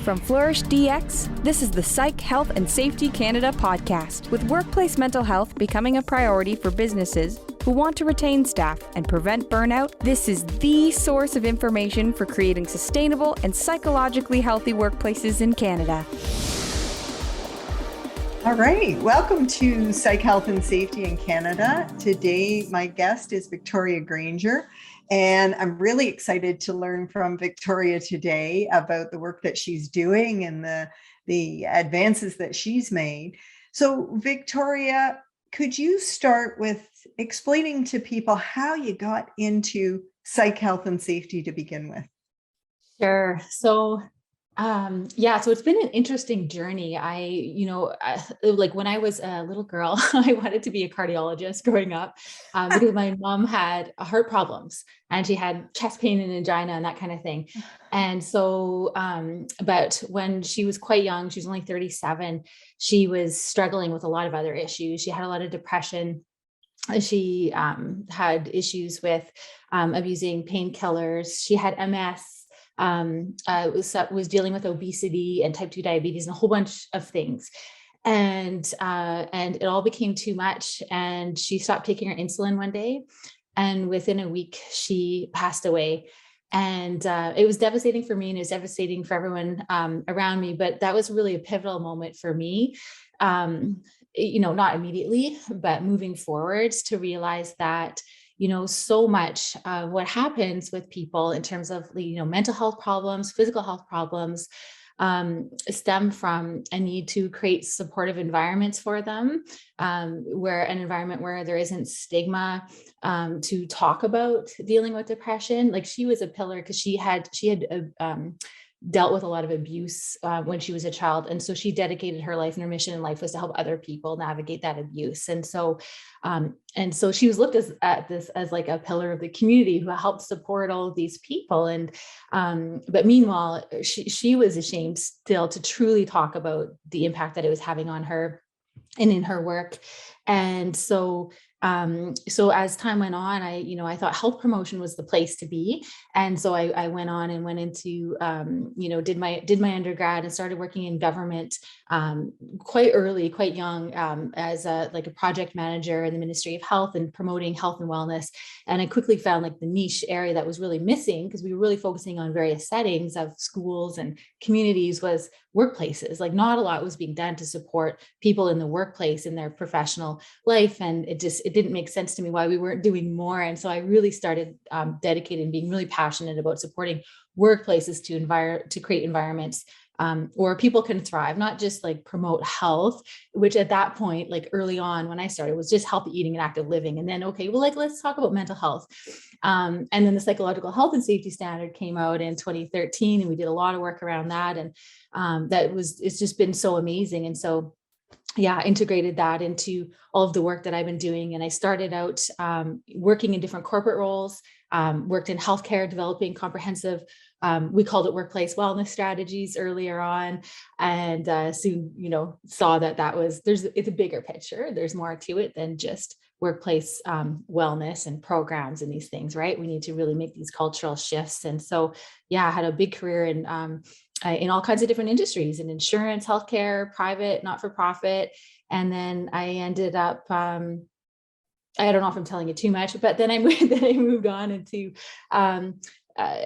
From Flourish DX, this is the Psych Health and Safety Canada podcast, with workplace mental health becoming a priority for businesses who want to retain staff and prevent burnout. This is the source of information for creating sustainable and psychologically healthy workplaces in Canada. All right, welcome to Psych Health and Safety in Canada. Today, my guest is Victoria Grainger, and I'm really excited to learn from Victoria today about the work that she's doing and the advances that she's made. So, Victoria, could you start with explaining to people how you got into Psych Health and Safety to begin with? Sure. So it's been an interesting journey. Like when I was a little girl, I wanted to be a cardiologist growing up because my mom had heart problems and she had chest pain and angina and that kind of thing. And so, but when she was quite young, she was only 37, she was struggling with a lot of other issues. She had a lot of depression. She had issues with abusing painkillers. She had MS. Was dealing with obesity and type 2 diabetes and a whole bunch of things. And it all became too much. And she stopped taking her insulin one day. And within a week, she passed away. And it was devastating for me and it was devastating for everyone around me. But that was really a pivotal moment for me. Not immediately, but moving forwards to realize that so much of what happens with people in terms of, mental health problems, physical health problems, stem from a need to create supportive environments for them, where an environment where there isn't stigma, to talk about dealing with depression. Like she was a pillar because she had dealt with a lot of abuse when she was a child. And so she dedicated her life, and her mission in life was to help other people navigate that abuse. And so she was looked at this as like a pillar of the community who helped support all of these people. And but meanwhile, she was ashamed still to truly talk about the impact that it was having on her and in her work. And so as time went on, I thought health promotion was the place to be. And so I went on and went into, did my undergrad and started working in government quite early, quite young, as a project manager in the Ministry of Health and promoting health and wellness. And I quickly found the niche area that was really missing, because we were really focusing on various settings of schools and communities, was workplaces. Not a lot was being done to support people in the workplace in their professional life. And it didn't make sense to me why we weren't doing more. And so I really started dedicating, being really passionate about supporting workplaces to create environments where people can thrive, not just promote health, which at that point, early on when I started, was just healthy eating and active living. And then, let's talk about mental health. And then the Psychological Health and Safety Standard came out in 2013, and we did a lot of work around that. And it's just been so amazing. And so integrated that into all of the work that I've been doing. And I started out working in different corporate roles, worked in healthcare, developing comprehensive, we called it workplace wellness strategies earlier on. And soon, saw that it's a bigger picture. There's more to it than just workplace wellness and programs and these things, right? We need to really make these cultural shifts. And so, I had a big career in all kinds of different industries, in insurance, healthcare, private, not-for-profit. And then I ended up, I don't know if I'm telling you too much, but then I moved on into,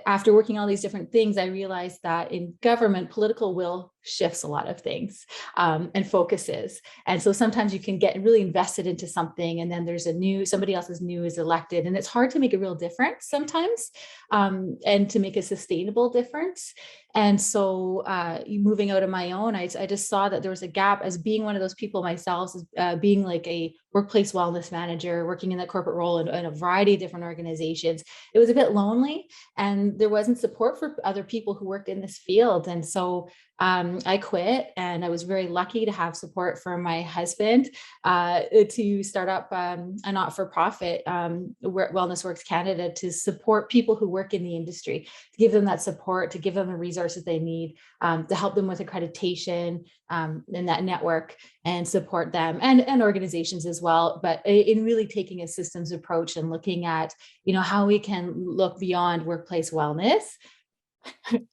after working all these different things, I realized that in government, political will shifts a lot of things and focuses. And so sometimes you can get really invested into something, and then there's somebody else's new is elected, and it's hard to make a real difference sometimes, and to make a sustainable difference. And so moving out of my own, I just saw that there was a gap, as being one of those people myself, being a workplace wellness manager, working in that corporate role in a variety of different organizations. It was a bit lonely, and there wasn't support for other people who worked in this field. And so I quit, and I was very lucky to have support from my husband to start up a not-for-profit, Wellness Works Canada, to support people who work in the industry, to give them that support, to give them the resources they need, to help them with accreditation in that network, and support them and organizations as well. But in really taking a systems approach and looking at, how we can look beyond workplace wellness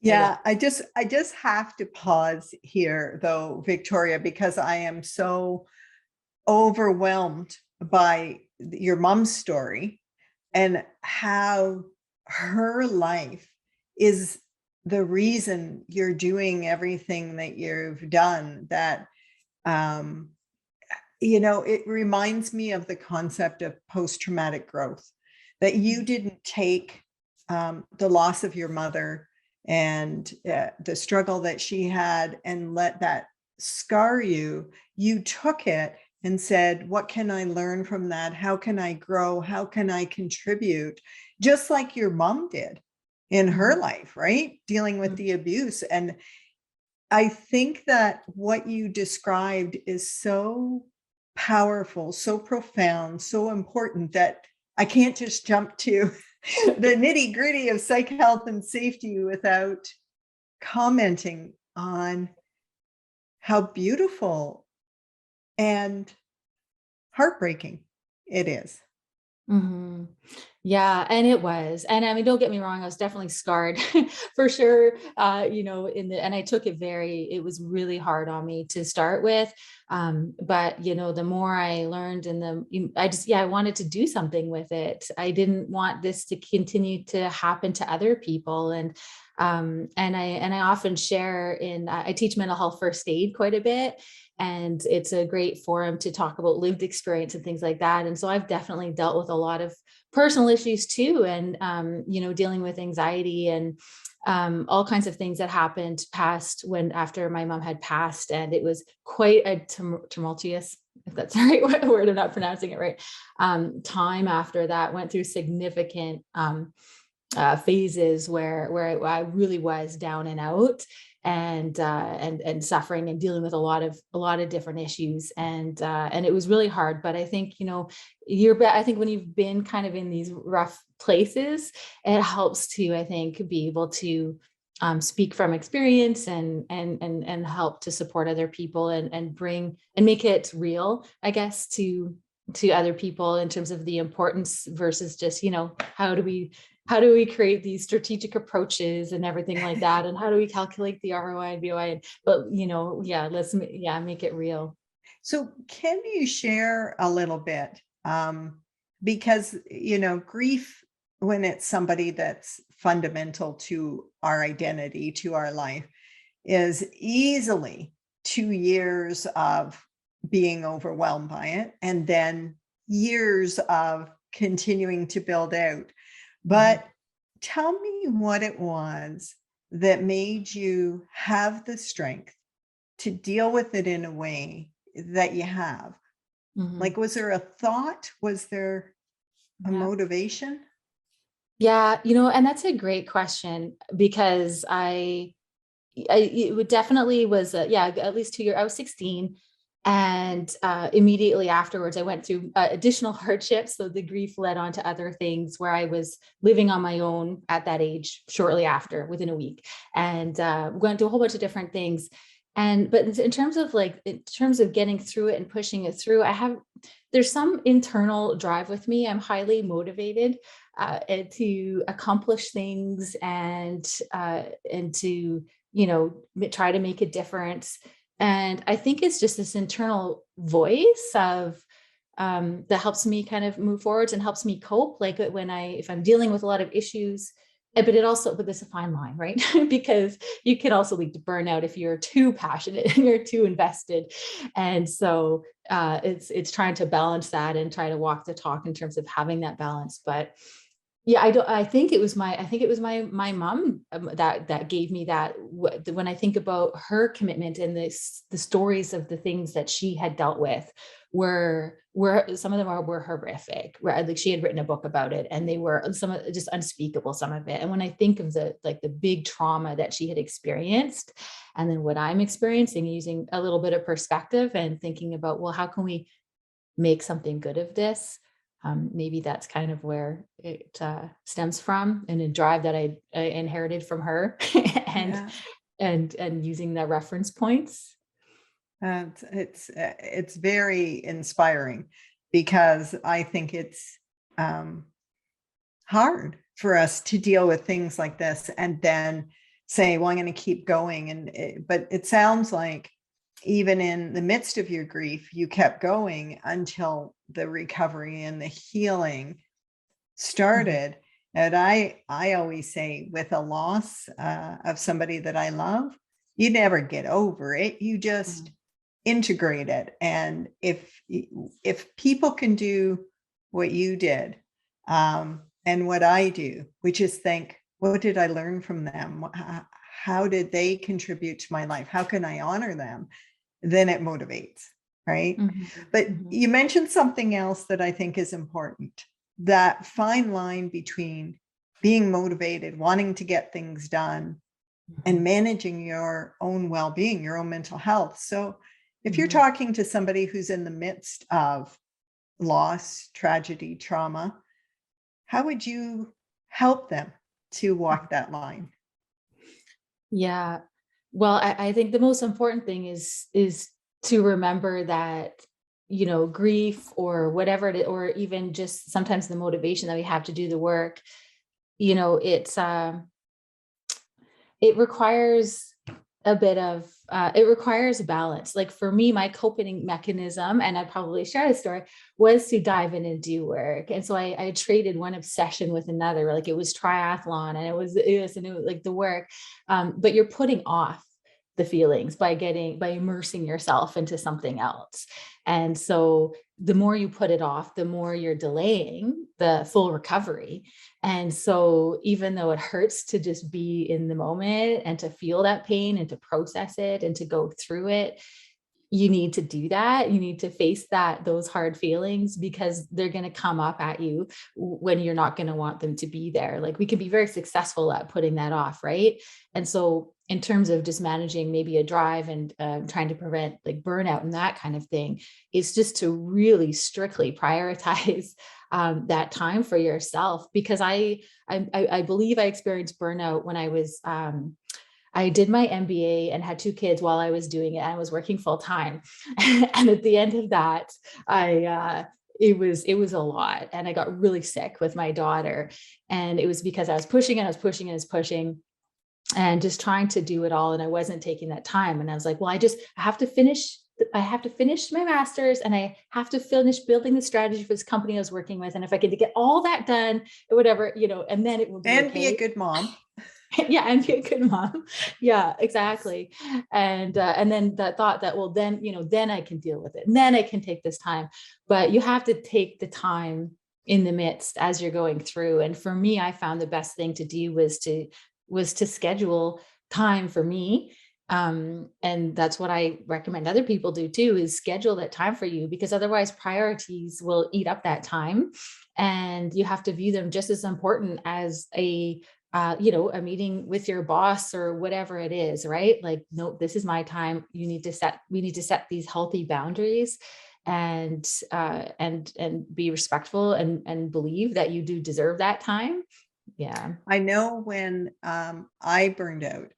Yeah, I just have to pause here though, Victoria, because I am so overwhelmed by your mom's story and how her life is the reason you're doing everything that you've done. That um it reminds me of the concept of post-traumatic growth, that you didn't take the loss of your mother and the struggle that she had and let that scar you. You took it and said, what can I learn from that? How can I grow? How can I contribute? Just like your mom did in her life, right? Dealing with the abuse. And I think that what you described is so powerful, so profound, so important that I can't just jump to the nitty gritty of psych health and safety without commenting on how beautiful and heartbreaking it is. Hmm. Yeah, and it was. And I mean, don't get me wrong, I was definitely scarred for sure. And I took it was really hard on me to start with. But the more I learned I wanted to do something with it. I didn't want this to continue to happen to other people. And I often share I teach mental health first aid quite a bit. And it's a great forum to talk about lived experience and things like that. And so I've definitely dealt with a lot of personal issues too, and dealing with anxiety and all kinds of things that happened after my mom had passed. And it was quite a tumultuous, if that's the right word, I'm not pronouncing it right, time after that. Went through significant phases where I really was down and out, and suffering and dealing with a lot of different issues, and it was really hard. But I think I think when you've been kind of in these rough places, it helps to, I think, be able to speak from experience and help to support other people and bring and make it real, I guess, to other people in terms of the importance versus just how do we create these strategic approaches and everything like that, and how do we calculate the ROI and BOI, but let's make it real. So can you share a little bit? Because, grief, when it's somebody that's fundamental to our identity, to our life, is easily 2 years of being overwhelmed by it, and then years of continuing to build out. But tell me what it was that made you have the strength to deal with it in a way that you have. Mhm. Like, was there a thought? Was there a Yeah. motivation? Yeah, and that's a great question because it would definitely was, at least 2 years. I was 16, and immediately afterwards, I went through additional hardships. So the grief led on to other things where I was living on my own at that age, shortly after, within a week, and went through a whole bunch of different things. But in terms of getting through it and pushing it through, there's some internal drive with me. I'm highly motivated and to accomplish things and to try to make a difference. And I think it's just this internal voice of that helps me kind of move forwards and helps me cope. Like if I'm dealing with a lot of issues, but there's a fine line, right? Because you can also lead to burnout if you're too passionate and you're too invested. And so it's trying to balance that and try to walk the talk in terms of having that balance. But yeah, I think it was my mom that gave me that. When I think about her commitment and the stories of the things that she had dealt with were some of them were horrific, right? Like, she had written a book about it, and they were some of just unspeakable, some of it. And when I think of the big trauma that she had experienced, and then what I'm experiencing, using a little bit of perspective and thinking about, well, how can we make something good of this? Maybe that's kind of where it stems from, and a drive that I inherited from her, and Yeah. and using the reference points. It's very inspiring, because I think it's hard for us to deal with things like this and then say, well, I'm going to keep going. But it sounds like even in the midst of your grief, you kept going until the recovery and the healing started. And I always say, with a loss of somebody that I love, you never get over it. You just integrate it. And if people can do what you did, and what I do, which is think, what did I learn from them? How did they contribute to my life? How can I honor them? Then it motivates, right? But you mentioned something else that I think is important, that fine line between being motivated, wanting to get things done, and managing your own well-being, your own mental health. So if you're talking to somebody who's in the midst of loss, tragedy, trauma, how would you help them to walk that line? Yeah. Well, I think the most important thing is to remember that, grief or whatever it is, or even just sometimes the motivation that we have to do the work, it requires a bit of it requires balance. Like for me, my coping mechanism, and I probably shared a story, was to dive in and do work. And so I traded one obsession with another. Like it was triathlon, and it was like the work. But you're putting off the feelings by immersing yourself into something else. And so the more you put it off, the more you're delaying the full recovery. And so even though it hurts to just be in the moment and to feel that pain and to process it and to go through it, you need to do that. You need to face those hard feelings, because they're going to come up at you when you're not going to want them to be there. Like we can be very successful at putting that off, right? And so in terms of just managing maybe a drive and trying to prevent like burnout and that kind of thing, it's just to really strictly prioritize that time for yourself. Because I believe I experienced burnout when I did my MBA and had 2 kids while I was doing it. I was working full time. And at the end of that, it was a lot. And I got really sick with my daughter. And it was because I was pushing and just trying to do it all. And I wasn't taking that time. And I was like, well, I have to finish my master's, and I have to finish building the strategy for this company I was working with. And if I get to get all that done or whatever, and then it will be and be a good mom. Yeah, and be a good mom. Yeah, exactly. And then that thought that, well, then, then I can deal with it. And then I can take this time. But you have to take the time in the midst as you're going through. And for me, I found the best thing to do was to schedule time for me. And that's what I recommend other people do too, is schedule that time for you, because otherwise priorities will eat up that time. And you have to view them just as important as a meeting with your boss or whatever it is, right? Like, no, this is my time. We need to set these healthy boundaries and be respectful and believe that you do deserve that time. Yeah. I know when I burned out,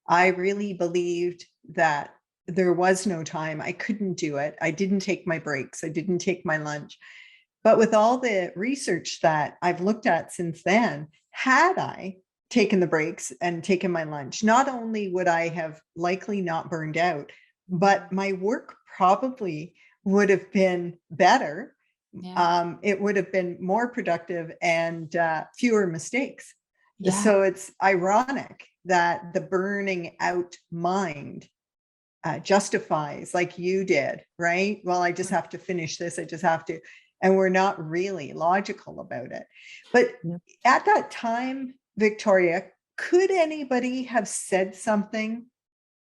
I really believed that there was no time. I couldn't do it. I didn't take my breaks. I didn't take my lunch. But with all the research that I've looked at since then, had I taken the breaks and taken my lunch, not only would I have likely not burned out, but my work probably would have been better. Yeah. It would have been more productive and fewer mistakes. Yeah. So it's ironic that the burning out mind justifies, like you did, right? Well, I just have to finish this. I just have to. And we're not really logical about it. But at that time, Victoria, could anybody have said something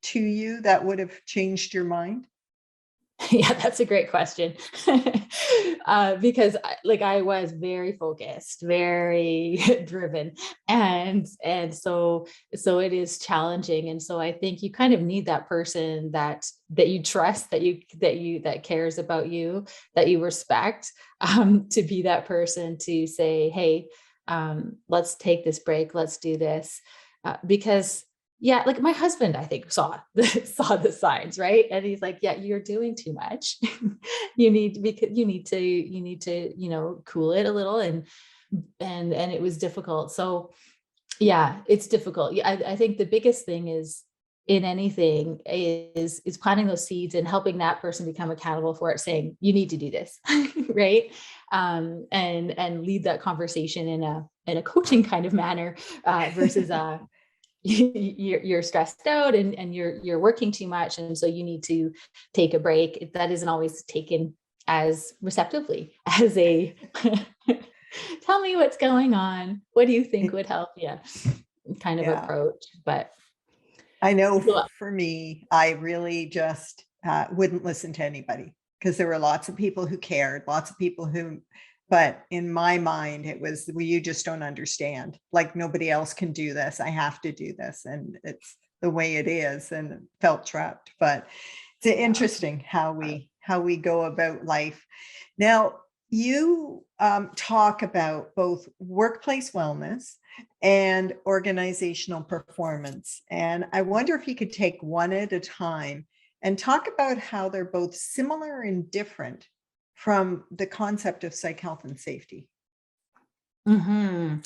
to you that would have changed your mind? Yeah, that's a great question. Because I was very focused, very driven, and so it is challenging. And so I think you kind of need that person that you trust, that cares about you, that you respect, to be that person to say, hey, let's take this break, let's do this, because yeah, like my husband, I think saw the signs, right? And he's like, yeah, you're doing too much. You need to, cool it a little. And it was difficult. So Yeah, it's difficult. Yeah, I think the biggest thing is in anything is planting those seeds and helping that person become accountable for it, saying you need to do this, right? And lead that conversation in a coaching kind of manner versus you're stressed out and you're working too much, and so you need to take a break. That isn't always taken as receptively as a tell me what's going on. What do you think would help you? Kind of Yeah. approach. But I know so, for me, I really just wouldn't listen to anybody because there were lots of people who cared, lots of people who, but in my mind, it was, well, you just don't understand. Like nobody else can do this. I have to do this. And it's the way it is, and felt trapped. But it's yeah. interesting how we go about life. Now, you talk about both workplace wellness and organizational performance. And I wonder if you could take one at a time and talk about how they're both similar and different from the concept of psych health and safety. hmm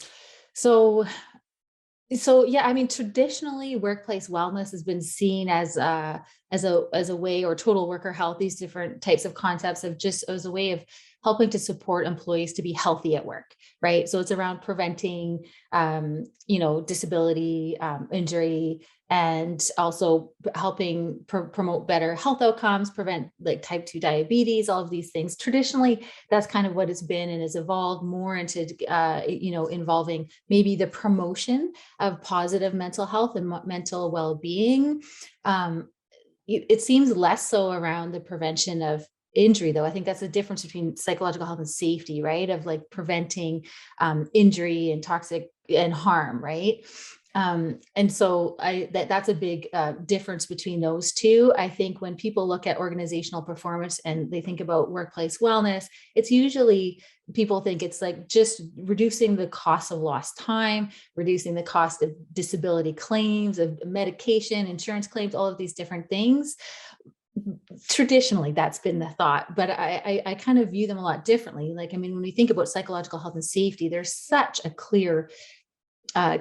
So So yeah, I mean, traditionally, workplace wellness has been seen as a way, or total worker health. These different types of concepts of just as a way of helping to support employees to be healthy at work, right? So it's around preventing, disability, injury, and also helping promote better health outcomes, prevent like type 2 diabetes, all of these things. Traditionally, that's kind of what it's been, and has evolved more into, involving maybe the promotion of positive mental health and mental well-being. Um, it seems less so around the prevention of injury, though. I think that's the difference between psychological health and safety, right? Of like preventing injury and toxic and harm, right? And so that's a big difference between those two. I think when people look at organizational performance and they think about workplace wellness, it's usually, people think it's like just reducing the cost of lost time, reducing the cost of disability claims, of medication, insurance claims, all of these different things. Traditionally, that's been the thought, but I kind of view them a lot differently. Like, I mean, when we think about psychological health and safety, there's such a clear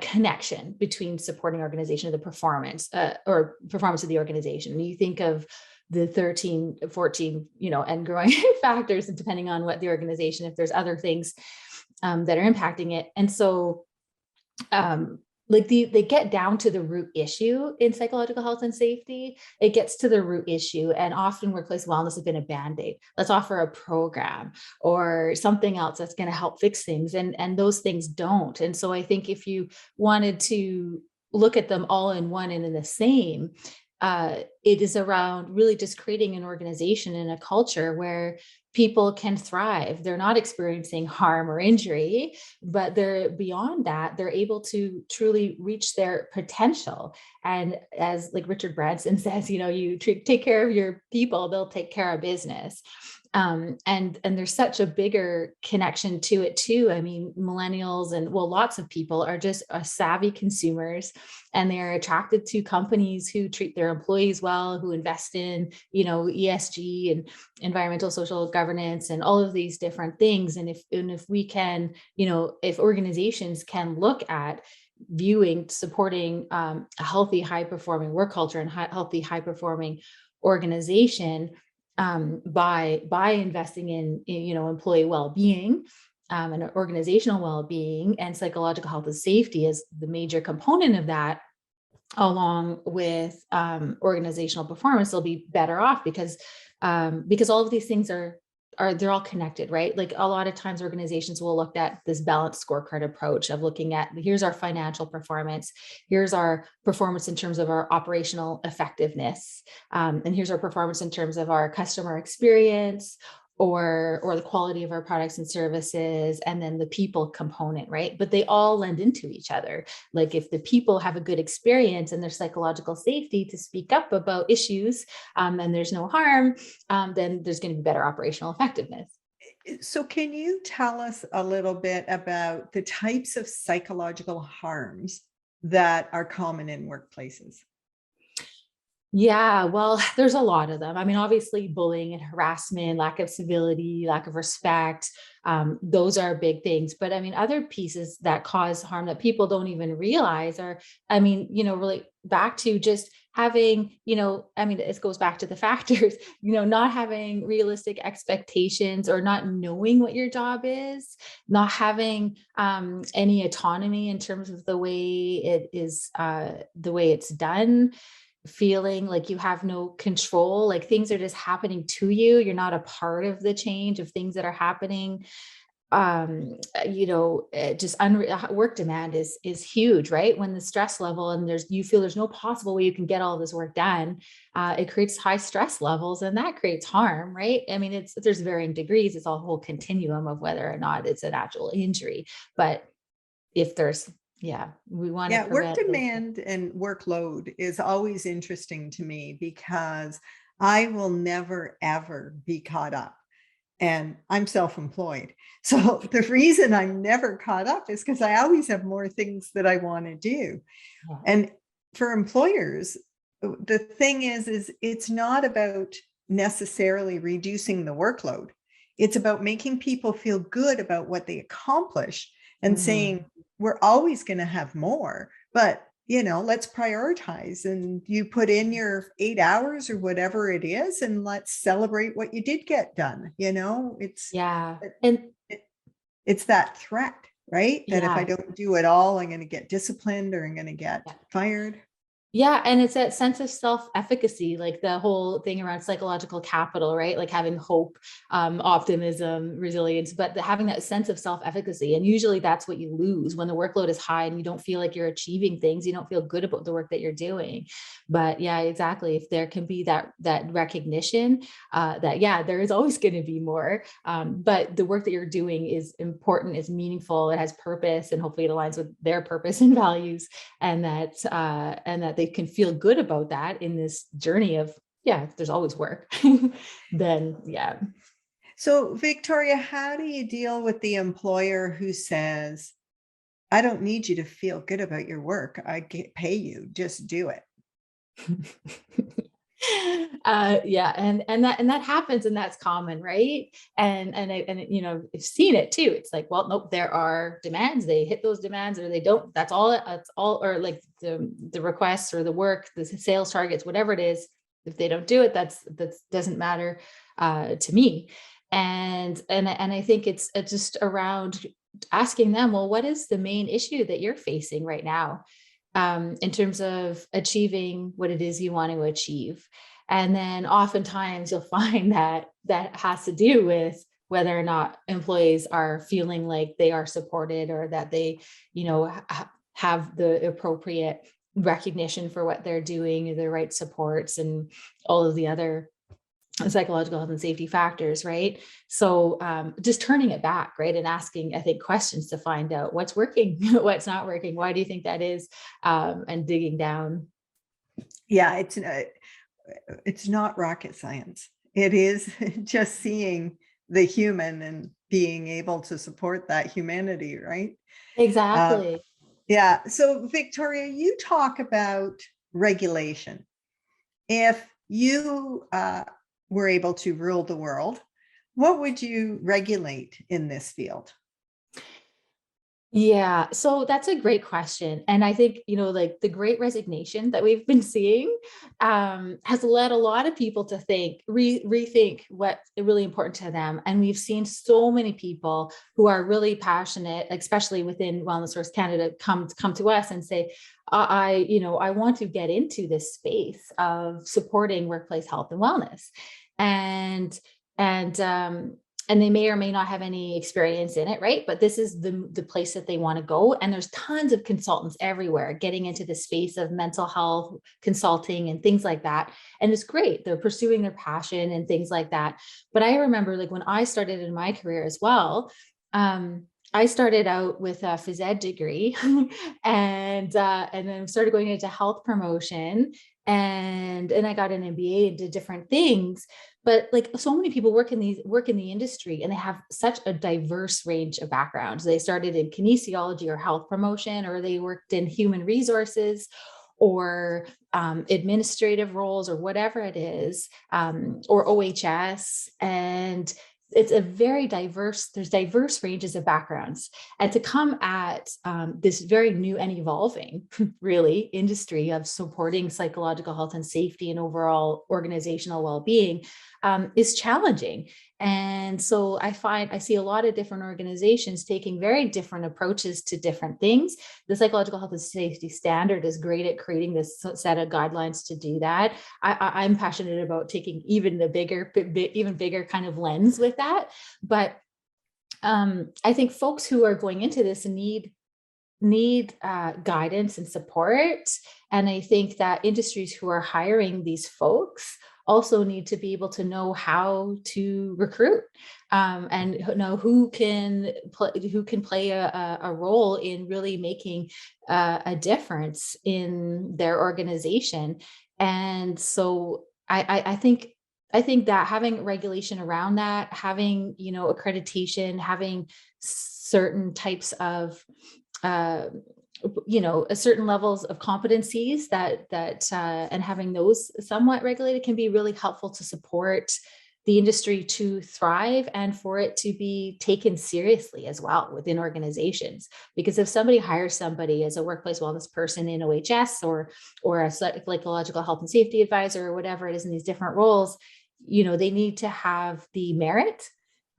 connection between supporting organization of the performance or performance of the organization. You think of the 13, 14, and growing factors, and depending on what the organization, if there's other things that are impacting it. And so like they get down to the root issue in psychological health and safety. It gets to the root issue, and often workplace wellness has been a band-aid. Let's offer a program or something else that's going to help fix things, and those things don't. And so I think if you wanted to look at them all in one and in the same, it is around really just creating an organization and a culture where people can thrive. They're not experiencing harm or injury, but they're beyond that. They're able to truly reach their potential. And as like Richard Branson says, you take care of your people, they'll take care of business. And there's such a bigger connection to it too. I mean, millennials and lots of people are just savvy consumers, and they're attracted to companies who treat their employees well, who invest in, ESG and environmental social governance and all of these different things. And if we can, if organizations can look at supporting a healthy, high performing work culture and healthy, high performing organization, by investing in employee well-being, and organizational well-being, and psychological health and safety is the major component of that, along with organizational performance, they'll be better off because all of these things are they're all connected, right? Like a lot of times organizations will look at this balanced scorecard approach of looking at, here's our financial performance, here's our performance in terms of our operational effectiveness, and here's our performance in terms of our customer experience, or the quality of our products and services, and then the people component, right? But they all lend into each other. Like if the people have a good experience and there's psychological safety to speak up about issues, and there's no harm, then there's going to be better operational effectiveness. So can you tell us a little bit about the types of psychological harms that are common in workplaces? Yeah, well, there's a lot of them. I mean, obviously, bullying and harassment, lack of civility, lack of respect, those are big things. But I mean, other pieces that cause harm that people don't even realize are, I mean, really back to just having, I mean, it goes back to the factors, not having realistic expectations or not knowing what your job is, not having any autonomy in terms of the way it is, the way it's done, feeling like you have no control, like things are just happening to you. You're not a part of the change of things that are happening. Just work demand is huge, right? When the stress level and you feel there's no possible way you can get all this work done, it creates high stress levels and that creates harm, right? I mean, there's varying degrees. It's a whole continuum of whether or not it's an actual injury. But if there's, yeah, we want to Yeah, work prevent those. demand and workload is always interesting to me because I will never, ever be caught up. And I'm self-employed. So the reason I'm never caught up is because I always have more things that I want to do. Yeah. And for employers, the thing is it's not about necessarily reducing the workload. It's about making people feel good about what they accomplish and saying, we're always going to have more, but let's prioritize, and you put in your 8 hours or whatever it is, and let's celebrate what you did get done. Yeah. And It's that threat, right? That if I yeah. don't do it all, I'm going to get disciplined or I'm going to get fired. Yeah, and it's that sense of self-efficacy, like the whole thing around psychological capital, right? Like having hope, optimism, resilience, but having that sense of self-efficacy. And usually that's what you lose when the workload is high and you don't feel like you're achieving things. You don't feel good about the work that you're doing. But yeah, exactly. If there can be that recognition, that there is always going to be more. But the work that you're doing is important, is meaningful, it has purpose, and hopefully it aligns with their purpose and values, and that they can feel good about that in this journey of, if there's always work, then So Victoria, how do you deal with the employer who says, I don't need you to feel good about your work, pay you, just do it? And that happens, and that's common, right? I've seen it too. It's like, well, nope, there are demands, they hit those demands or they don't. That's all, or like the requests or the work, the sales targets, whatever it is, if they don't do it, that doesn't matter to me. And I think it's just around asking them, well, what is the main issue that you're facing right now, in terms of achieving what it is you want to achieve. And then oftentimes you'll find that has to do with whether or not employees are feeling like they are supported, or that they, have the appropriate recognition for what they're doing, the right supports, and all of the other psychological health and safety factors, right? So just turning it back, right, and asking, I think, questions to find out what's working, what's not working, why do you think that is, and digging down. Yeah, it's not rocket science. It is just seeing the human and being able to support that humanity, right? Exactly. Yeah. So Victoria, you talk about regulation. If you were able to rule the world, what would you regulate in this field? Yeah, so that's a great question. And I think, like the great resignation that we've been seeing, has led a lot of people to rethink what's really important to them. And we've seen so many people who are really passionate, especially within Wellness Source Canada, come to us and say, I want to get into this space of supporting workplace health and wellness. And, and they may or may not have any experience in it, right? But this is the place that they want to go. And there's tons of consultants everywhere getting into the space of mental health consulting and things like that. And it's great. They're pursuing their passion and things like that. But I remember, like, when I started in my career as well, I started out with a phys ed degree and then started going into health promotion, and I got an MBA and did different things. But like, so many people work in the industry, and they have such a diverse range of backgrounds. They started in kinesiology or health promotion, or they worked in human resources, or administrative roles or whatever it is, or OHS. And it's a very there's diverse ranges of backgrounds. And to come at this very new and evolving, really, industry of supporting psychological health and safety and overall organizational well-being is challenging. And so I see a lot of different organizations taking very different approaches to different things. The psychological health and safety standard is great at creating this set of guidelines to do that. I'm passionate about taking even bigger kind of lens with that. But I think folks who are going into this need guidance and support. And I think that industries who are hiring these folks also need to be able to know how to recruit and know who can play a role in really making a difference in their organization. And so I think that having regulation around that, having accreditation, having certain types of certain levels of competencies that and having those somewhat regulated can be really helpful to support the industry to thrive and for it to be taken seriously as well within organizations. Because if somebody hires somebody as a workplace wellness person in OHS or a psychological health and safety advisor or whatever it is in these different roles, they need to have the merit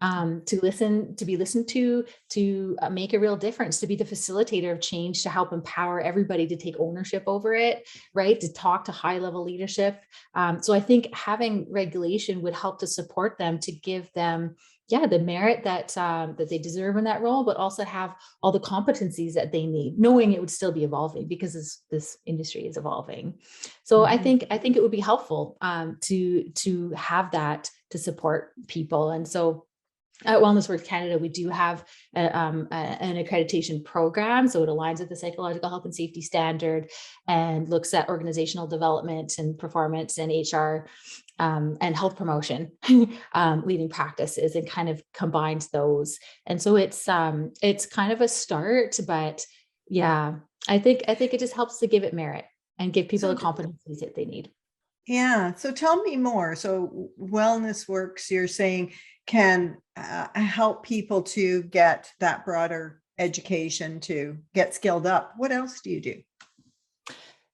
to be listened to make a real difference, to be the facilitator of change, to help empower everybody to take ownership over it, right? To talk to high level leadership. So I think having regulation would help to support them, to give them, the merit that they deserve in that role, but also have all the competencies that they need, knowing it would still be evolving because this industry is evolving. So I think it would be helpful to have that to support people. And so at Wellness Works Canada, we do have an accreditation program. So it aligns with the psychological health and safety standard and looks at organizational development and performance and HR and health promotion leading practices, and kind of combines those. And so it's kind of a start, but I think it just helps to give it merit and give people the competencies that they need. Yeah. So tell me more. So Wellness Works, you're saying, can help people to get that broader education, to get skilled up. What else do you do?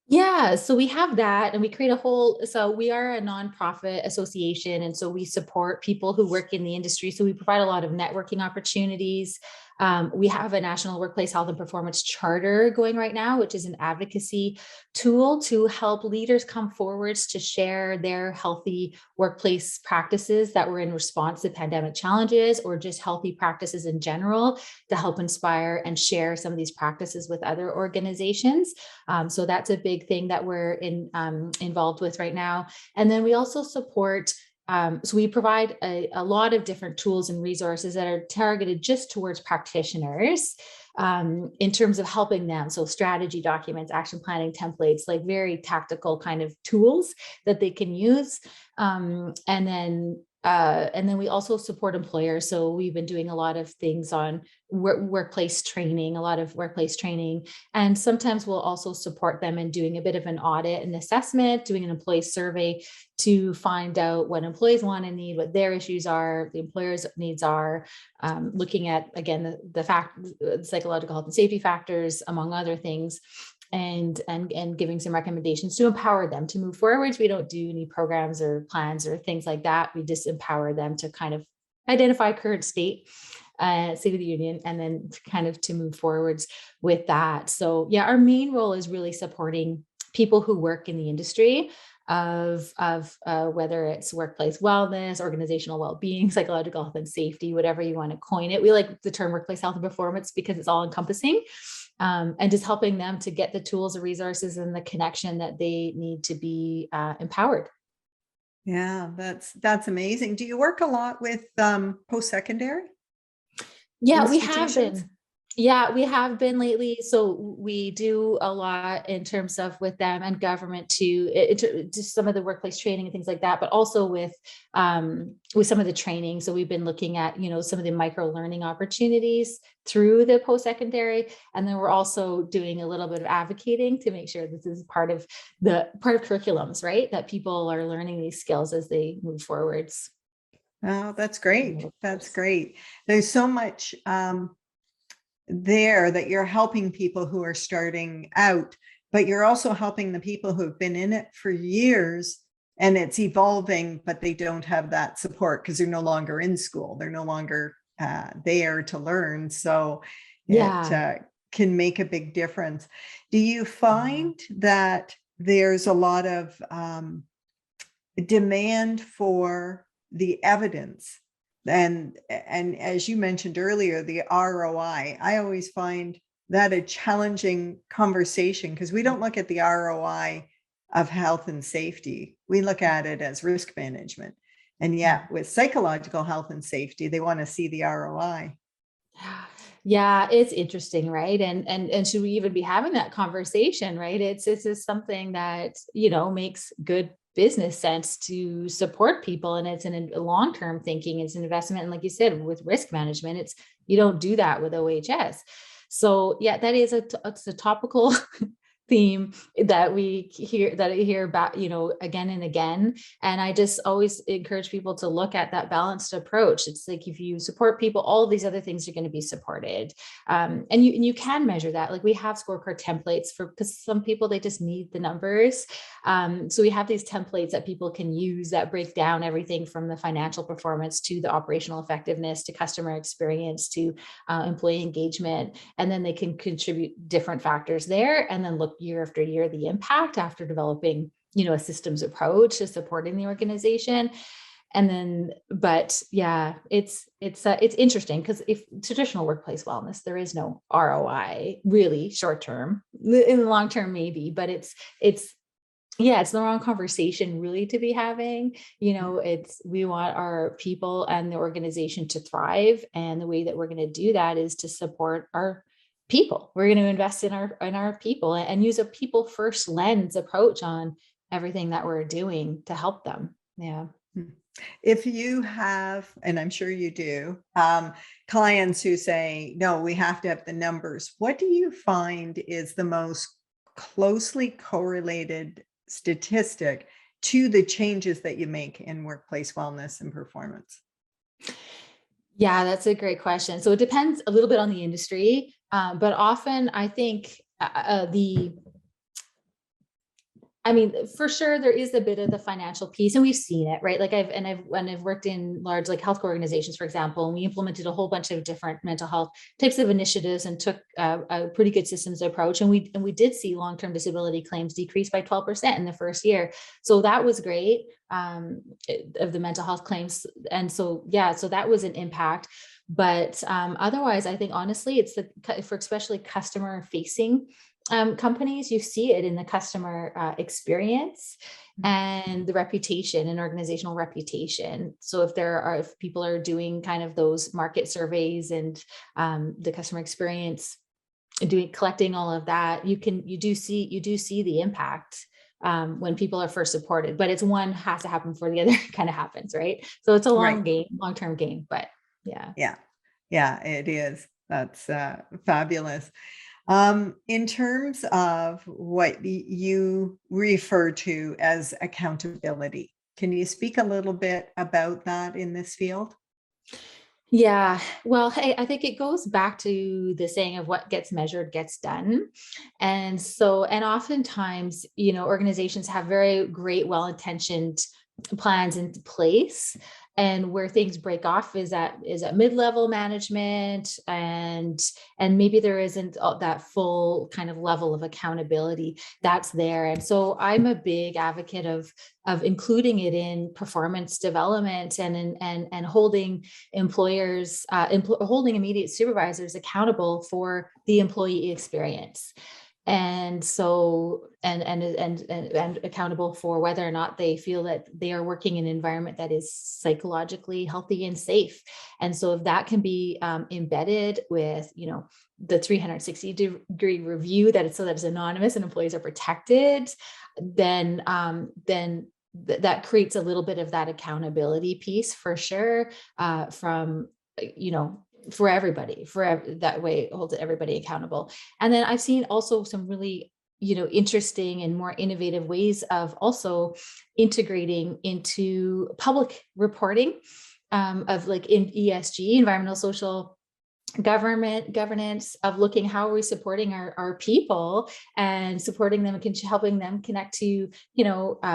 Yeah, so we have that, and we create so we are a nonprofit association, and so we support people who work in the industry. So we provide a lot of networking opportunities. We have a national workplace health and performance charter going right now, which is an advocacy tool to help leaders come forwards to share their healthy workplace practices that were in response to pandemic challenges, or just healthy practices in general, to help inspire and share some of these practices with other organizations. So that's a big thing that we're involved with right now. And then we also support so we provide a lot of different tools and resources that are targeted just towards practitioners in terms of helping them. So strategy documents, action planning templates, like very tactical kind of tools that they can use. And then we also support employers. So we've been doing a lot of things on workplace training, and sometimes we'll also support them in doing a bit of an audit and assessment, doing an employee survey to find out what employees want and need, what their issues are, the employer's needs are, looking at, again, the psychological health and safety factors, among other things. And giving some recommendations to empower them to move forwards. We don't do any programs or plans or things like that. We just empower them to kind of identify current state of the union, and then kind of to move forwards with that. So our main role is really supporting people who work in the industry of whether it's workplace wellness, organizational well-being, psychological health and safety, whatever you want to coin it. We like the term workplace health and performance because it's all encompassing. And just helping them to get the tools, the resources, and the connection that they need to be empowered. Yeah, that's amazing. Do you work a lot with post-secondary? Yeah, we have been. Yeah, we have been lately. So we do a lot in terms of with them and government to some of the workplace training and things like that, but also with some of the training. So we've been looking at, some of the micro learning opportunities through the post-secondary. And then we're also doing a little bit of advocating to make sure this is part of curriculums, right? That people are learning these skills as they move forwards. Oh, that's great. That's great. There's so much there that you're helping people who are starting out, but you're also helping the people who have been in it for years and it's evolving, but they don't have that support because they're no longer in school. They're no longer there to learn. So it can make a big difference. Do you find that there's a lot of demand for the evidence? And as you mentioned earlier, the ROI, I always find that a challenging conversation because we don't look at the ROI of health and safety. We look at it as risk management. And yet with psychological health and safety, they want to see the ROI. Yeah, it's interesting, right? And should we even be having that conversation, right? It's just something that, makes good business sense to support people. And it's a long-term thinking, it's an investment. And like you said, with risk management, you don't do that with OHS. So yeah, that is it's a topical theme that I hear about, again and again. And I just always encourage people to look at that balanced approach. It's like, if you support people, all of these other things are going to be supported. And you can measure that. Like we have scorecard templates because some people, they just need the numbers. So we have these templates that people can use that break down everything from the financial performance to the operational effectiveness, to customer experience, to employee engagement. And then they can contribute different factors there and then look year after year, the impact after developing, a systems approach to supporting the organization. And then, but yeah, it's interesting because if traditional workplace wellness, there is no ROI really short term. In the long term, maybe, but it's the wrong conversation really to be having. We want our people and the organization to thrive. And the way that we're going to do that is to support our people. We're going to invest in our people and use a people first lens approach on everything that we're doing to help them. Yeah. If you have, and I'm sure you do, clients who say, no, we have to have the numbers, what do you find is the most closely correlated statistic to the changes that you make in workplace wellness and performance? Yeah, that's a great question. So it depends a little bit on the industry, but often I think for sure there is a bit of the financial piece, and we've seen it, right? Like I've worked in large like healthcare organizations, for example, and we implemented a whole bunch of different mental health types of initiatives and took a pretty good systems approach, and we did see long-term disability claims decrease by 12% in the first year. So that was great, of the mental health claims, and so so that was an impact. But otherwise, I think honestly, it's for especially customer facing companies, you see it in the customer experience and the reputation and organizational reputation. So if people are doing kind of those market surveys and the customer experience, collecting all of that, you do see the impact when people are first supported. But it's one has to happen before the other kind of happens, right? So it's a long-term game, but yeah, it is. That's fabulous. In terms of what you refer to as accountability, can you speak a little bit about that in this field? Yeah. Well, hey, I think it goes back to the saying of what gets measured gets done. And oftentimes, organizations have very great, well-intentioned plans in place, and where things break off is at mid-level management, and maybe there isn't that full kind of level of accountability that's there. And so I'm a big advocate of including it in performance development and holding employers, holding immediate supervisors accountable for the employee experience. And so, and accountable for whether or not they feel that they are working in an environment that is psychologically healthy and safe. And so if that can be embedded with, the 360-degree review, that it's so that it's anonymous and employees are protected, then that creates a little bit of that accountability piece for sure, from, for everybody, that way it holds everybody accountable. And then I've seen also some really, interesting and more innovative ways of also integrating into public reporting, of like in ESG, environmental, social, governance, of looking how are we supporting our people and supporting them and helping them connect to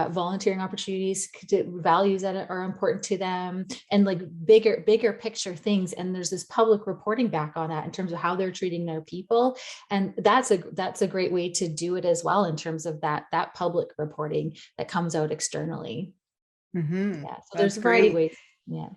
volunteering opportunities, to values that are important to them, and like bigger picture things. And there's this public reporting back on that in terms of how they're treating their people, and that's a great way to do it as well, in terms of that public reporting that comes out externally. Mm-hmm. Yeah, so That's there's a variety of great. ways. Yeah.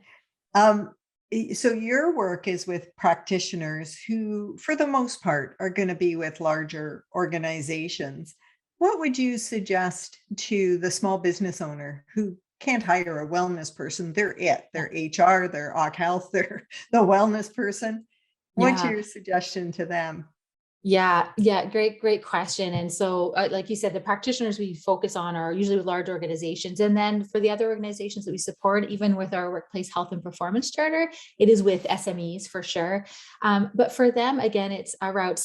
So your work is with practitioners who, for the most part, are going to be with larger organizations. What would you suggest to the small business owner who can't hire a wellness person? They're HR, they're OC Health, they're the wellness person. What's Yeah. your suggestion to them? Yeah. Great question. And so, like you said, the practitioners we focus on are usually with large organizations. And then for the other organizations that we support, even with our workplace health and performance charter, it is with SMEs for sure. But for them, again, it's around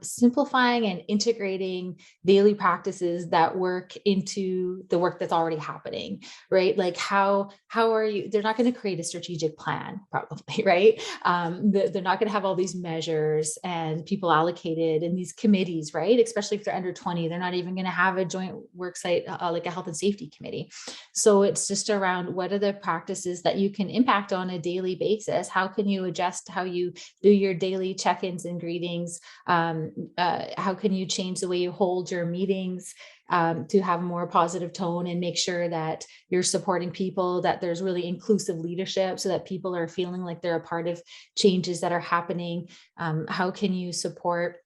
simplifying and integrating daily practices that work into the work that's already happening, right? Like how are you, they're not going to create a strategic plan, probably, right? They're not going to have all these measures and people allocated in these committees, right? Especially if they're under 20, they're not even going to have a joint work site, like a health and safety committee. So it's just around what are the practices that you can impact on a daily basis? How can you adjust how you do your daily check-ins and greetings? How can you change the way you hold your meetings, to have a more positive tone, and make sure that you're supporting people, that there's really inclusive leadership so that people are feeling like they're a part of changes that are happening? How can you support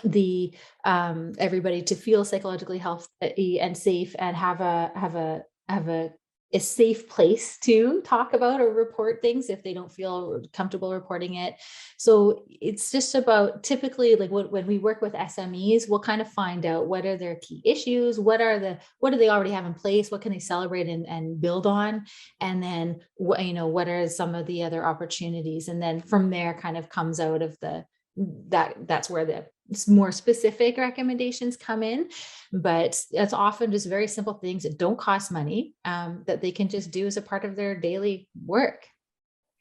the everybody to feel psychologically healthy and safe, and have a safe place to talk about or report things if they don't feel comfortable reporting it? So it's just about, typically, like when we work with SMEs, we'll kind of find out what are their key issues, what do they already have in place, what can they celebrate and build on, and then what are some of the other opportunities, and then from there kind of comes out of that's where the more specific recommendations come in. But it's often just very simple things that don't cost money, that they can just do as a part of their daily work.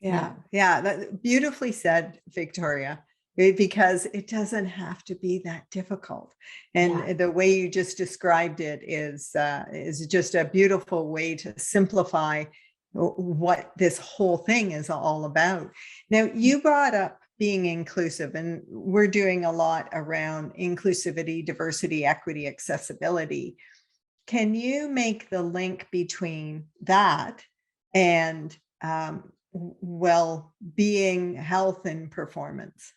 Yeah, that beautifully said, Victoria, because it doesn't have to be that difficult. And the way you just described it is just a beautiful way to simplify what this whole thing is all about. Now, you brought up being inclusive, and we're doing a lot around inclusivity, diversity, equity, accessibility. Can you make the link between that and well-being, health, and performance?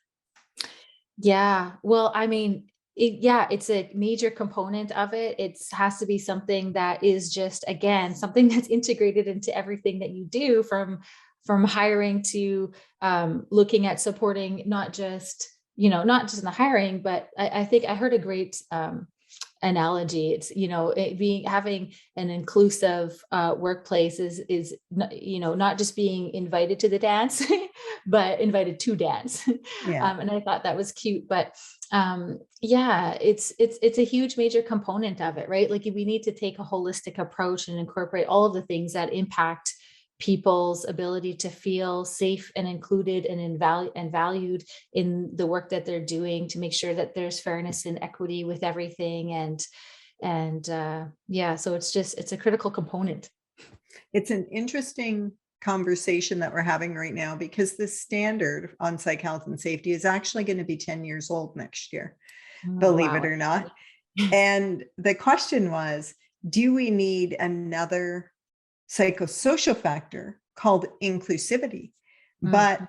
Yeah. Well, I mean, it's a major component of it. It has to be something that is just, again, something that's integrated into everything that you do, from hiring to looking at supporting, not just in the hiring, but I think I heard a great analogy. It's, having an inclusive workplace is not just being invited to the dance, but invited to dance. Yeah. And I thought that was cute. But it's a huge major component of it, right? Like we need to take a holistic approach and incorporate all of the things that impact people's ability to feel safe and included and valued in the work that they're doing, to make sure that there's fairness and equity with everything. So it's a critical component. It's an interesting conversation that we're having right now, because the standard on psych health and safety is actually going to be 10 years old next year, believe it Wow. or not. And the question was, do we need another psychosocial factor called inclusivity? But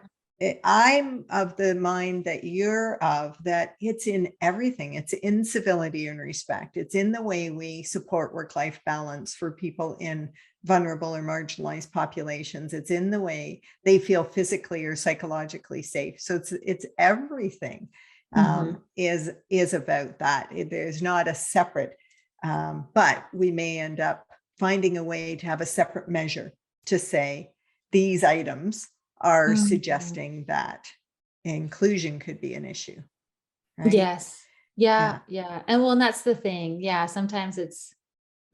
I'm of the mind that you're of, that it's in everything. It's in civility and respect. It's in the way we support work-life balance for people in vulnerable or marginalized populations. It's in the way they feel physically or psychologically safe. So it's everything is about that. There's not a separate, but we may end up finding a way to have a separate measure to say these items are suggesting that inclusion could be an issue, right? Yes. Yeah. And well, and that's the thing. Yeah. Sometimes it's,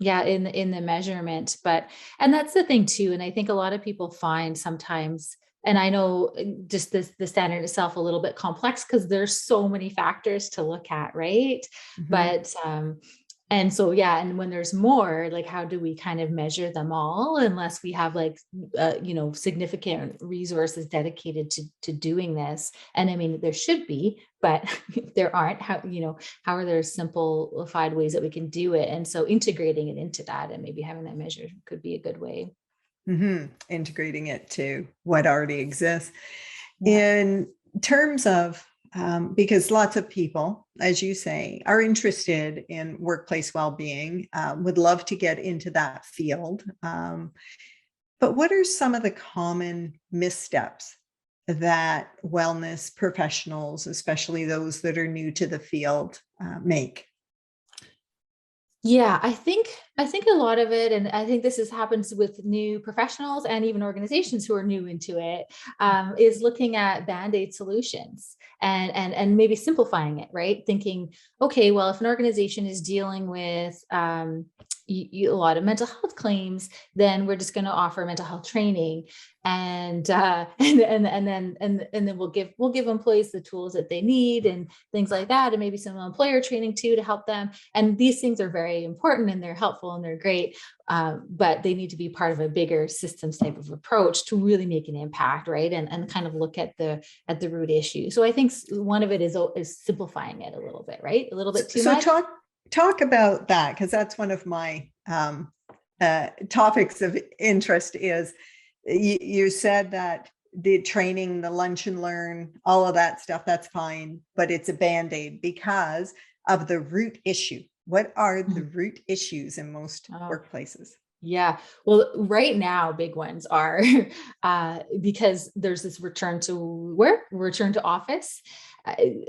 in the measurement, and that's the thing too. And I think a lot of people find sometimes, and I know just the standard itself a little bit complex because there's so many factors to look at, right? But and so, and when there's more, like, how do we kind of measure them all unless we have like, significant resources dedicated to doing this? And I mean, there should be, but if there aren't, how are there simplified ways that we can do it? And so integrating it into that and maybe having that measure could be a good way. Integrating it to what already exists. In terms of, because lots of people, as you say, are interested in workplace well-being, would love to get into that field. But what are some of the common missteps that wellness professionals, especially those that are new to the field, make? Yeah, I think a lot of it, and I think this happens with new professionals and even organizations who are new into it, is looking at band-aid solutions and maybe simplifying it, right? Thinking, okay, well, if an organization is dealing with a lot of mental health claims, then we're just going to offer mental health training, and then we'll give employees the tools that they need and things like that, and maybe some employer training too to help them. And these things are very important and they're helpful and they're great, but they need to be part of a bigger systems type of approach to really make an impact, right? And kind of look at the root issue. So I think one of it is simplifying it a little bit, right? A little bit too much. Talk about that, because that's one of my topics of interest. Is you said that the training, the lunch and learn, all of that stuff, that's fine, but it's a band-aid because of the root issue. What are the root issues in most workplaces? Yeah. Well, right now, big ones are because there's this return to work, return to office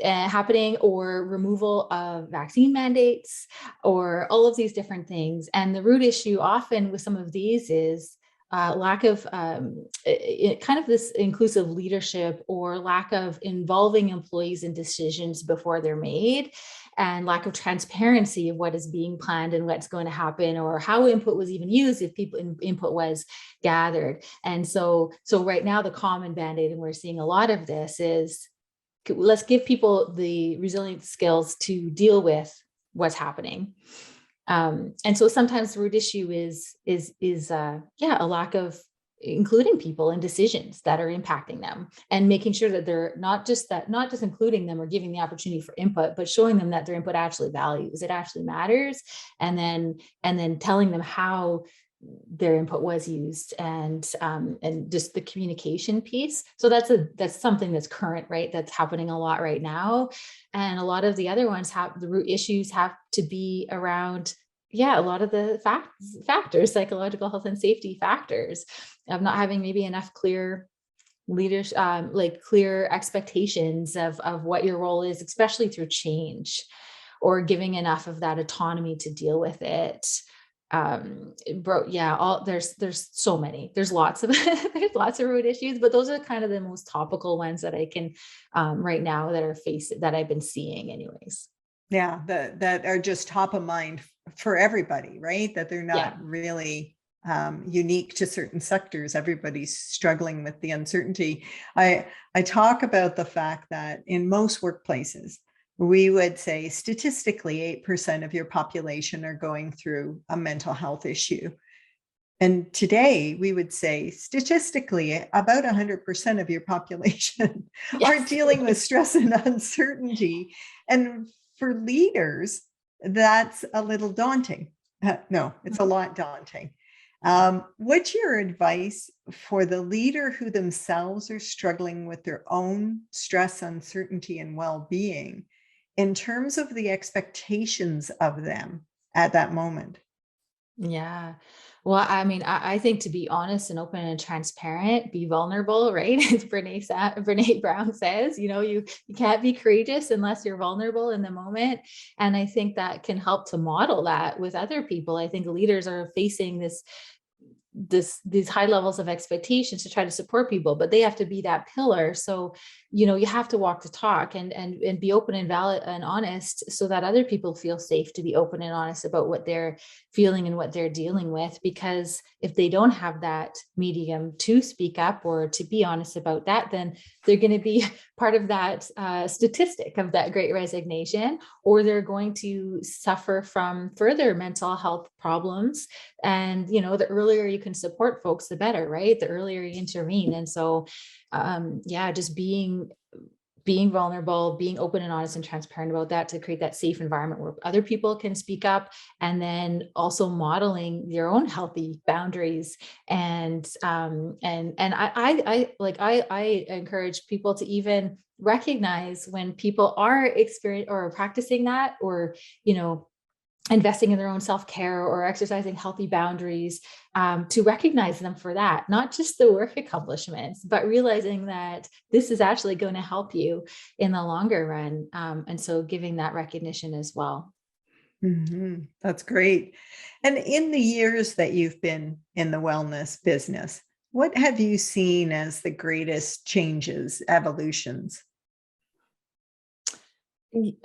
happening, or removal of vaccine mandates, or all of these different things. And the root issue often with some of these is lack of kind of this inclusive leadership, or lack of involving employees in decisions before they're made, and lack of transparency of what is being planned and what's going to happen, or how input was even used if people input was gathered. And so right now, the common band-aid, and we're seeing a lot of this, is let's give people the resilient skills to deal with what's happening. And so sometimes the root issue is a lack of including people in decisions that are impacting them, and making sure that they're not just including them or giving the opportunity for input, but showing them that their input actually values, it actually matters, and then telling them how their input was used, and just the communication piece. So that's something that's current, right? That's happening a lot right now. And a lot of the other ones the root issues have to be around, a lot of the factors, psychological health and safety factors, of not having maybe enough clear leadership, like clear expectations of what your role is, especially through change, or giving enough of that autonomy to deal with it. There's so many, there's lots of root issues, but those are kind of the most topical ones that I can right now that I've been seeing anyways. Yeah, that are just top of mind for everybody, right? That they're not really unique to certain sectors. Everybody's struggling with the uncertainty. I talk about the fact that in most workplaces, we would say statistically 8% of your population are going through a mental health issue. And today we would say statistically about 100% of your population are dealing with stress and uncertainty. And for leaders, that's a little daunting. No, it's a lot daunting. What's your advice for the leader who themselves are struggling with their own stress, uncertainty, and well-being in terms of the expectations of them at that moment? Yeah. Well, I mean, I think to be honest and open and transparent, be vulnerable, right? As Brene Brown says, you can't be courageous unless you're vulnerable in the moment. And I think that can help to model that with other people. I think leaders are facing these high levels of expectations to try to support people, but they have to be that pillar. So you have to walk the talk and be open and valid and honest, so that other people feel safe to be open and honest about what they're feeling and what they're dealing with. Because if they don't have that medium to speak up or to be honest about that, then they're going to be part of that statistic of that great resignation, or they're going to suffer from further mental health problems. And the earlier you can support folks, the better, right? The earlier you intervene. And so just being vulnerable, being open and honest and transparent about that, to create that safe environment where other people can speak up, and then also modeling your own healthy boundaries. And I encourage people to even recognize when people are experiencing or practicing that, or investing in their own self-care or exercising healthy boundaries, to recognize them for that, not just the work accomplishments, but realizing that this is actually going to help you in the longer run. And so giving that recognition as well. That's great. And in the years that you've been in the wellness business, what have you seen as the greatest changes, evolutions?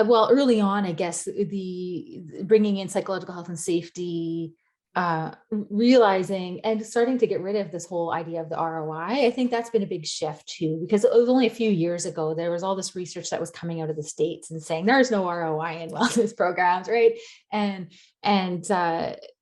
Well, early on, I guess the bringing in psychological health and safety, realizing and starting to get rid of this whole idea of the ROI. I think that's been a big shift too, because it was only a few years ago, there was all this research that was coming out of the States and saying there's no ROI in wellness programs, right? And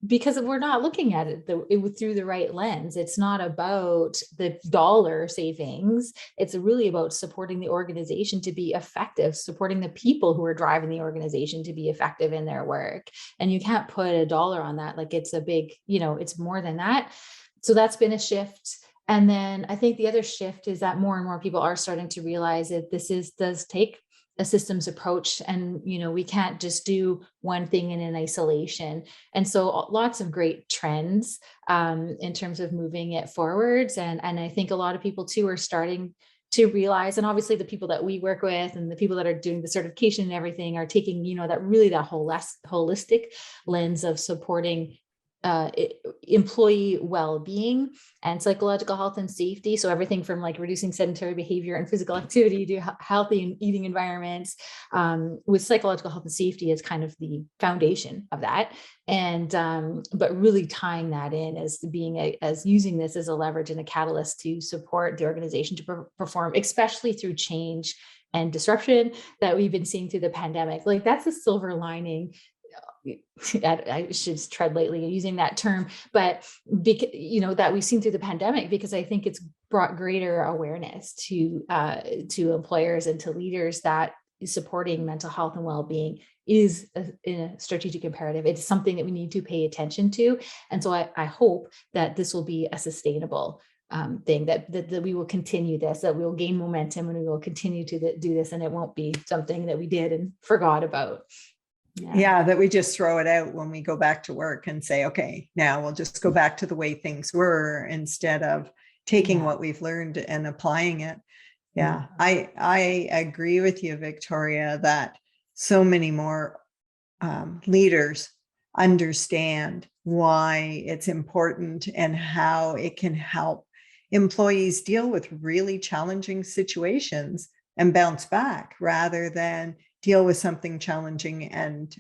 because we're not looking at it through the right lens. It's not about the dollar savings. It's really about supporting the organization to be effective, supporting the people who are driving the organization to be effective in their work. And you can't put a dollar on that. Like it's a big, it's more than that. So that's been a shift. And then I think the other shift is that more and more people are starting to realize that does take a systems approach, and we can't just do one thing in isolation. And so lots of great trends in terms of moving it forwards. And I think a lot of people too are starting to realize, and obviously the people that we work with and the people that are doing the certification and everything are taking that whole holistic lens of supporting employee well-being and psychological health and safety. So everything from like reducing sedentary behavior and physical activity to healthy and eating environments, with psychological health and safety as kind of the foundation of that. And but really tying that in as using this as a leverage and a catalyst to support the organization to perform, especially through change and disruption that we've been seeing through the pandemic. Like that's a silver lining. I should tread lightly using that term, but that we've seen through the pandemic, because I think it's brought greater awareness to employers and to leaders that supporting mental health and well-being is a strategic imperative. It's something that we need to pay attention to. And so I hope that this will be a sustainable thing, that we will continue this, that we will gain momentum, and we will continue to do this, and it won't be something that we did and forgot about. Yeah, that we just throw it out when we go back to work and say, okay, now we'll just go back to the way things were, instead of taking what we've learned and applying it. Yeah, I agree with you, Victoria, that so many more leaders understand why it's important and how it can help employees deal with really challenging situations and bounce back, rather than deal with something challenging and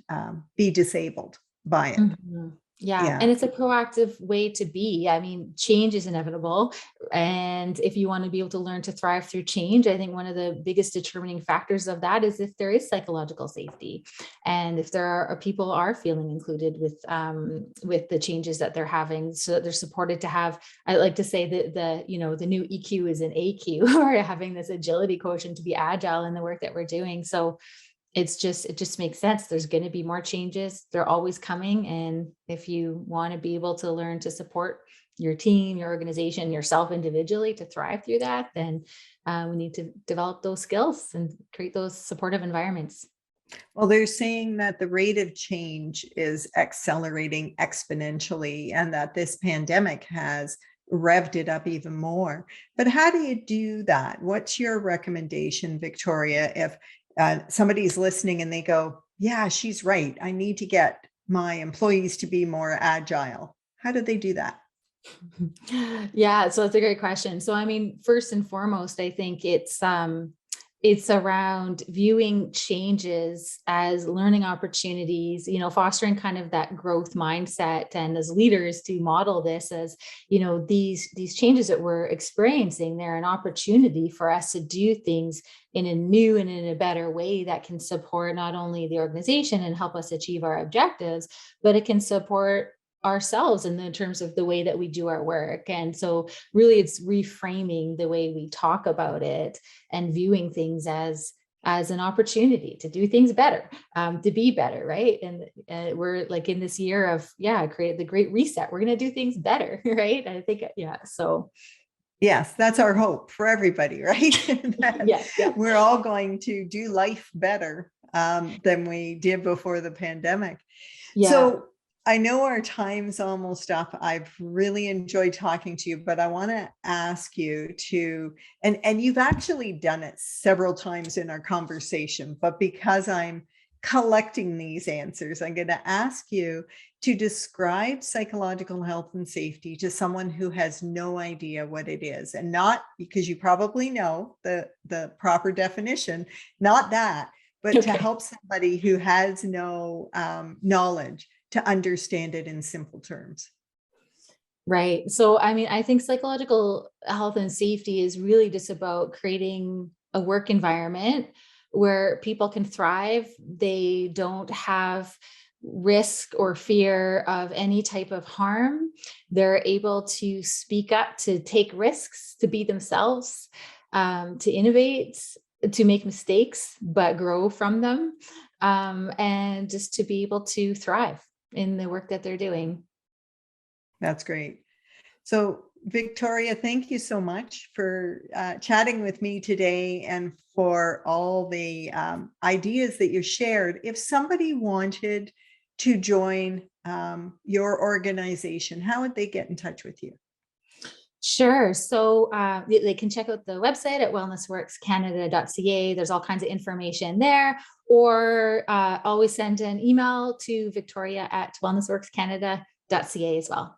be disabled by it. Mm-hmm. Yeah. And it's a proactive way to be. I mean, change is inevitable. And if you want to be able to learn to thrive through change, I think one of the biggest determining factors of that is if there is psychological safety, and if people are feeling included with the changes that they're having, so that they're supported to have, I like to say that the new EQ is an AQ, or having this agility quotient to be agile in the work that we're doing. So it just makes sense. There's going to be more changes. They're always coming. And if you want to be able to learn to support your team, your organization, yourself individually to thrive through that, then we need to develop those skills and create those supportive environments. Well, they're saying that the rate of change is accelerating exponentially and that this pandemic has revved it up even more. But how do you do that? What's your recommendation, Victoria, if somebody's listening and they go, yeah, she's right, I need to get my employees to be more agile? How do they do that? Yeah, so it's a great question. So, I mean, first and foremost, I think it's around viewing changes as learning opportunities, fostering kind of that growth mindset, and as leaders to model this as, these changes that we're experiencing, they're an opportunity for us to do things in a new and in a better way that can support not only the organization and help us achieve our objectives, but it can support ourselves in the terms of the way that we do our work. And so really it's reframing the way we talk about it and viewing things as an opportunity to do things better, to be better, right? And we're like in this year of, create the great reset. We're going to do things better, right? I think, so. Yes, that's our hope for everybody, right? Yes. We're all going to do life better than we did before the pandemic. Yeah. So I know our time's almost up. I've really enjoyed talking to you, but I want to ask you to, and you've actually done it several times in our conversation, but because I'm collecting these answers, I'm going to ask you to describe psychological health and safety to someone who has no idea what it is, and not because you probably know the proper definition, not that, but to help somebody who has no knowledge to understand it in simple terms. Right. So, I mean, I think psychological health and safety is really just about creating a work environment where people can thrive. They don't have risk or fear of any type of harm. They're able to speak up, to take risks, to be themselves, to innovate, to make mistakes, but grow from them, and just to be able to thrive in the work that they're doing. That's great. So Victoria, thank you so much for chatting with me today and for all the ideas that you shared. If somebody wanted to join your organization, how would they get in touch with you? Sure. So they can check out the website at wellnessworkscanada.ca. There's all kinds of information there, or always send an email to victoria@wellnessworkscanada.ca as well.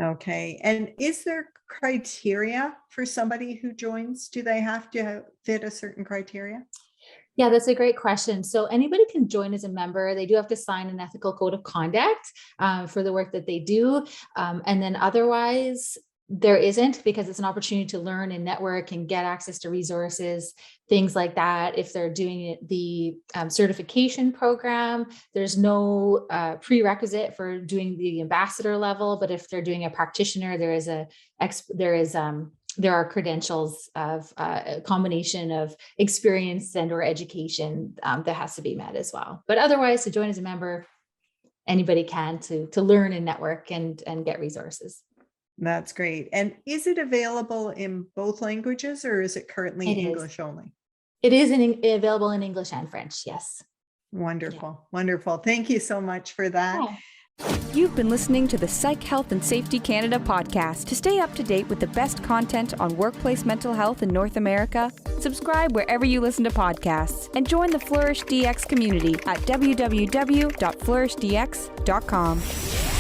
Okay. And is there criteria for somebody who joins? Do they have to fit a certain criteria? Yeah, that's a great question. So anybody can join as a member. They do have to sign an ethical code of conduct for the work that they do. And then otherwise, there isn't, because it's an opportunity to learn and network and get access to resources, things like that. If they're doing the certification program, there's no prerequisite for doing the ambassador level. But if they're doing a practitioner, there are credentials of a combination of experience and or education that has to be met as well. But otherwise, to join as a member, anybody can to learn and network and get resources. That's great. And is it available in both languages, or is it currently English only? It is available in English and French. Yes. Wonderful. Yeah. Wonderful. Thank you so much for that. Yeah. You've been listening to the Psych Health and Safety Canada podcast. To stay up to date with the best content on workplace mental health in North America, subscribe wherever you listen to podcasts and join the Flourish DX community at www.flourishdx.com.